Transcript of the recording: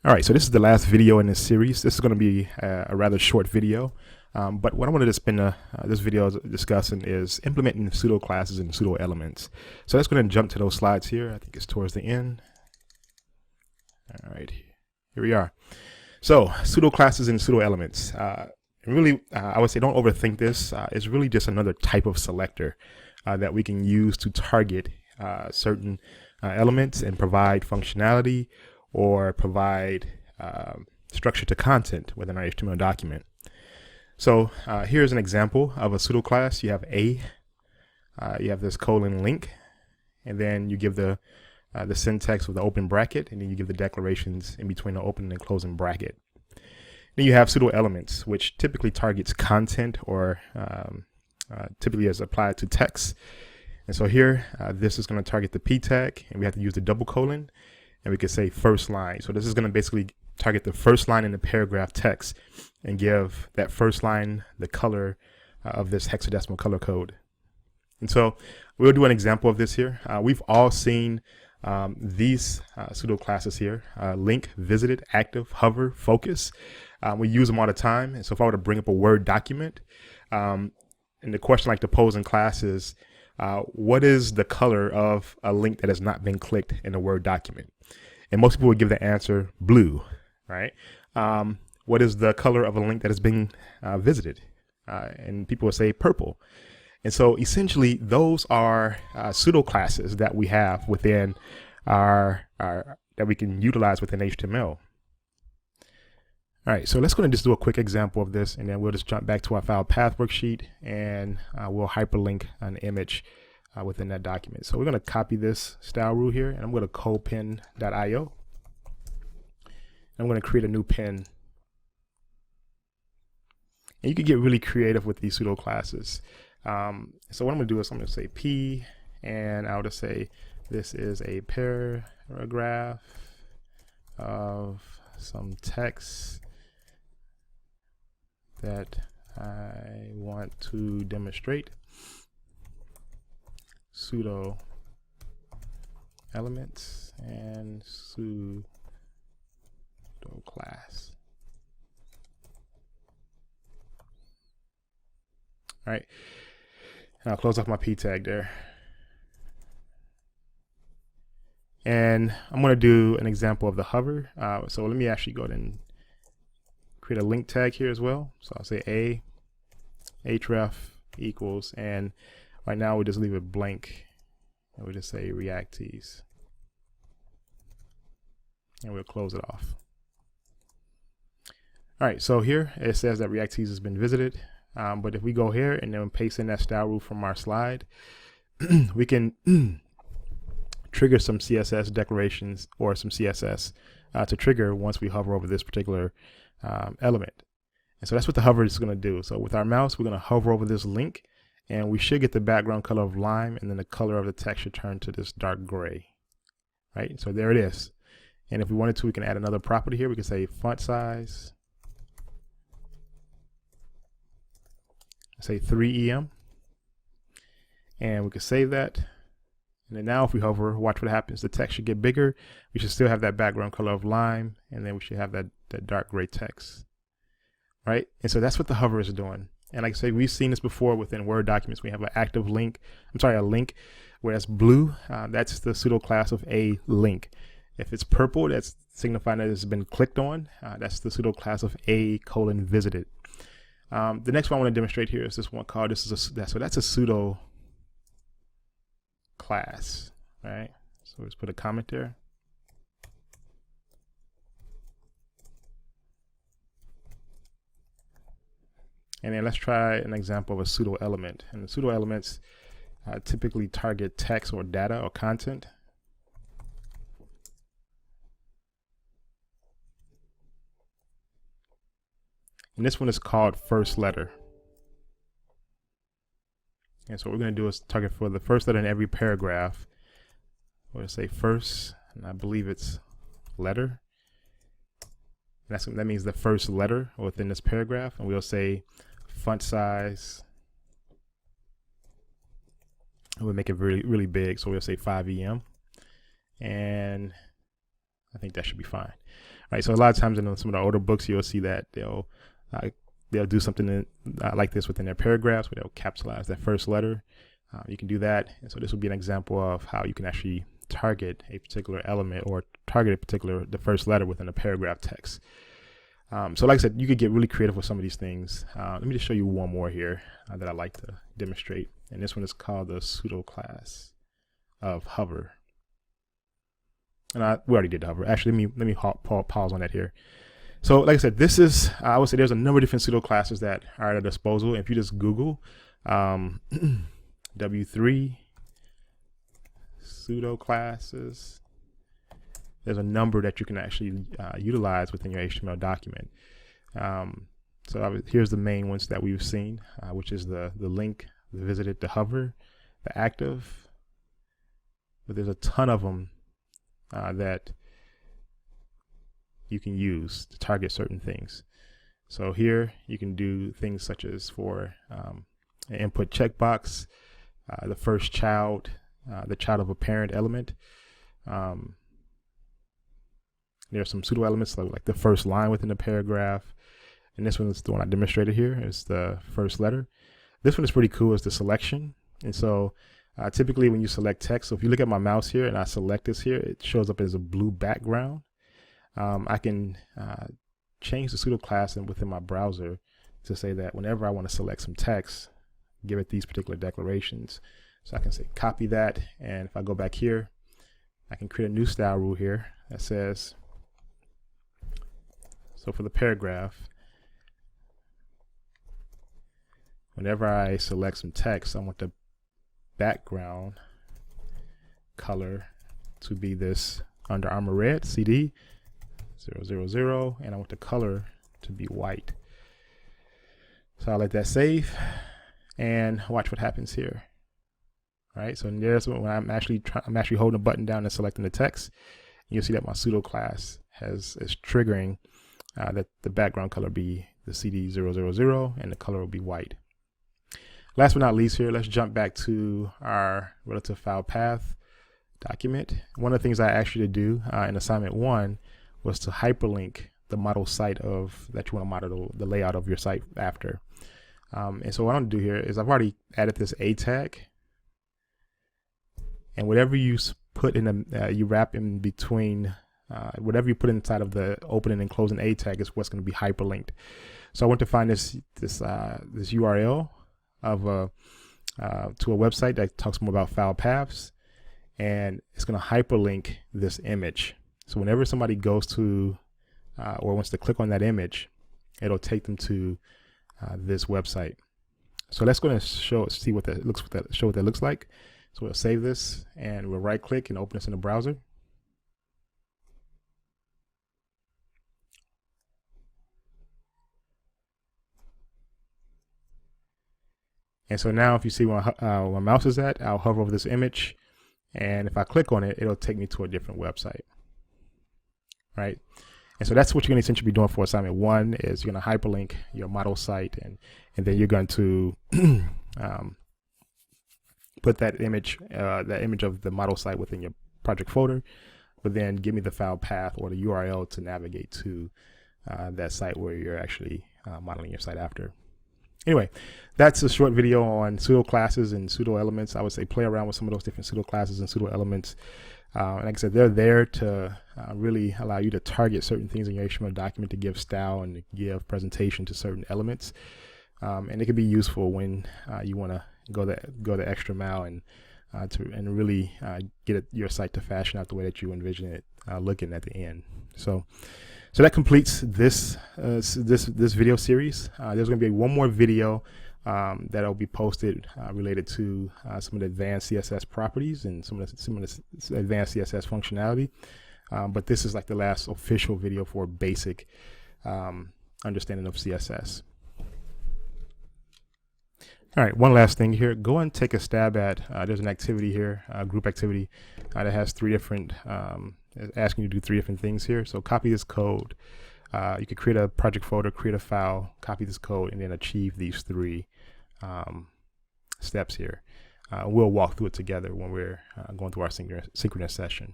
All right, so this is the last video in this series. This is going to be a rather short video, but what I wanted to spend this video discussing is implementing pseudo classes and pseudo elements. So let's go ahead and jump to those slides here. I think it's towards the end. All right, here we are. So pseudo classes and pseudo elements. Really, I would say don't overthink this. It's really just another type of selector that we can use to target certain elements and provide functionality or provide structure to content within our HTML document. So here's an example of a pseudo class. You have A, you have this colon link, and then you give the syntax with the open bracket, and then you give the declarations in between the open and closing bracket. Then you have pseudo elements, which typically targets content or typically is applied to text. And so here, this is going to target the P tag, and we have to use the double colon, and we could say first line. So this is going to basically target the first line in the paragraph text and give that first line the color of this hexadecimal color code. And so we'll do an example of this here. We've all seen these pseudo classes here: link, visited, active, hover, focus. We use them all the time. And so if I were to bring up a Word document, and the question I like to pose in class is, what is the color of a link that has not been clicked in a Word document? And most people would give the answer blue, right? What is the color of a link that is being visited? And people would say purple. And so essentially those are pseudo classes that we have within our that we can utilize within HTML. All right, so let's go and just do a quick example of this, and then we'll just jump back to our file path worksheet, and we'll hyperlink an image within that document. So we're going to copy this style rule here, and I'm going to copin.io. I'm going to create a new pin. And you can get really creative with these pseudo classes. So what I'm going to do is I'm going to say P, and I'll just say this is a paragraph of some text that I want to demonstrate pseudo elements and pseudo class. All right, and I'll close off my P tag there. And I'm going to do an example of the hover. So let me actually go ahead and create a link tag here as well. So I'll say href equals, and right now we just leave it blank, and we'll just say React Tees, and we'll close it off. All right, so here it says that React Tees has been visited, but if we go here and then paste in that style rule from our slide, we can trigger some CSS declarations or some CSS to trigger once we hover over this particular element. And so that's what the hover is going to do. So with our mouse, we're going to hover over this link, and we should get the background color of lime, and then the color of the text should turn to this dark gray, right? So there it is. And if we wanted to, we can add another property here. We can say font size, say 3 EM, and we can save that. And then now if we hover, watch what happens. The text should get bigger. We should still have that background color of lime, and then we should have that dark gray text, right? And so that's what the hover is doing. And like I say, we've seen this before within Word documents. We have an active link, a link where it's blue. That's the pseudo class of a link. If it's purple, that's signifying that it's been clicked on. That's the pseudo class of a : visited. The next one I want to demonstrate here is this one called, so that's a pseudo class, right? So let's put a comment there. And then let's try an example of a pseudo element. And the pseudo elements typically target text or data or content. And this one is called first letter. And so what we're going to do is target for the first letter in every paragraph. We're going to say first, and I believe it's letter. And that means the first letter within this paragraph. And we'll say font size. And we'll make it really, really big. So we'll say 5 EM. And I think that should be fine. All right, so a lot of times in some of the older books, you'll see that they'll do something like this within their paragraphs, where they'll capitalize that first letter. You can do that, and so this will be an example of how you can actually target a particular element or target the first letter within a paragraph text. So like I said, you could get really creative with some of these things. Let me just show you one more here that I like to demonstrate, and this one is called the pseudo class of hover. And we already did the hover. Actually, let me pause on that here. So like I said, this is, I would say there's a number of different pseudo classes that are at our disposal. If you just Google W3 pseudo classes, there's a number that you can actually utilize within your HTML document. So here's the main ones that we've seen, which is the link, the visited, the hover, the active. But there's a ton of them that you can use to target certain things. So here you can do things such as for an input checkbox, the first child, the child of a parent element. There are some pseudo elements like the first line within the paragraph. And this one is the one I demonstrated here. It's the first letter. This one is pretty cool. It's the selection. And so typically when you select text, so if you look at my mouse here and I select this here, it shows up as a blue background. I can change the pseudo class within my browser to say that whenever I want to select some text, give it these particular declarations. So I can say copy that, and if I go back here, I can create a new style rule here that says, so for the paragraph, whenever I select some text, I want the background color to be this Under Armour red CD 000, and I want the color to be white. So I'll let that save and watch what happens here. All right, so there's when I'm actually holding a button down and selecting the text. You'll see that my pseudo class is triggering that the background color be the CD 000 and the color will be white. Last but not least here, let's jump back to our relative file path document. One of the things I asked you to do in assignment 1 was to hyperlink the model site that you want to model the layout of your site after. And so what I'm going to do here is I've already added this A tag, and whatever you put in you wrap in between, whatever you put inside of the opening and closing A tag is what's going to be hyperlinked. So I want to find this URL of to a website that talks more about file paths, and it's going to hyperlink this image. So whenever somebody goes to or wants to click on that image, it'll take them to this website. So let's go and show what that looks like. So we'll save this and we'll right click and open this in the browser. And so now if you see where my mouse is at, I'll hover over this image, and if I click on it, it'll take me to a different website. Right? And so that's what you're going to essentially be doing for assignment 1 is you're going to hyperlink your model site, and then you're going to put that image of the model site within your project folder, but then give me the file path or the URL to navigate to that site where you're actually modeling your site after. Anyway, that's a short video on pseudo classes and pseudo elements. I would say play around with some of those different pseudo classes and pseudo elements. And like I said, they're there to really allow you to target certain things in your HTML document to give style and to give presentation to certain elements. And it can be useful when you want to go the extra mile and really get your site to fashion out the way that you envision it looking at the end. So that completes this video series. There's going to be one more video that'll be posted related to some of the advanced CSS properties and some of the advanced CSS functionality. But this is like the last official video for basic understanding of CSS. All right, one last thing here. Go and take a stab at, there's an activity here, a group activity that has three different, asking you to do 3 different things here. So copy this code. You could create a project folder, create a file, copy this code, and then achieve these 3 steps here. We'll walk through it together when we're going through our synchronous session.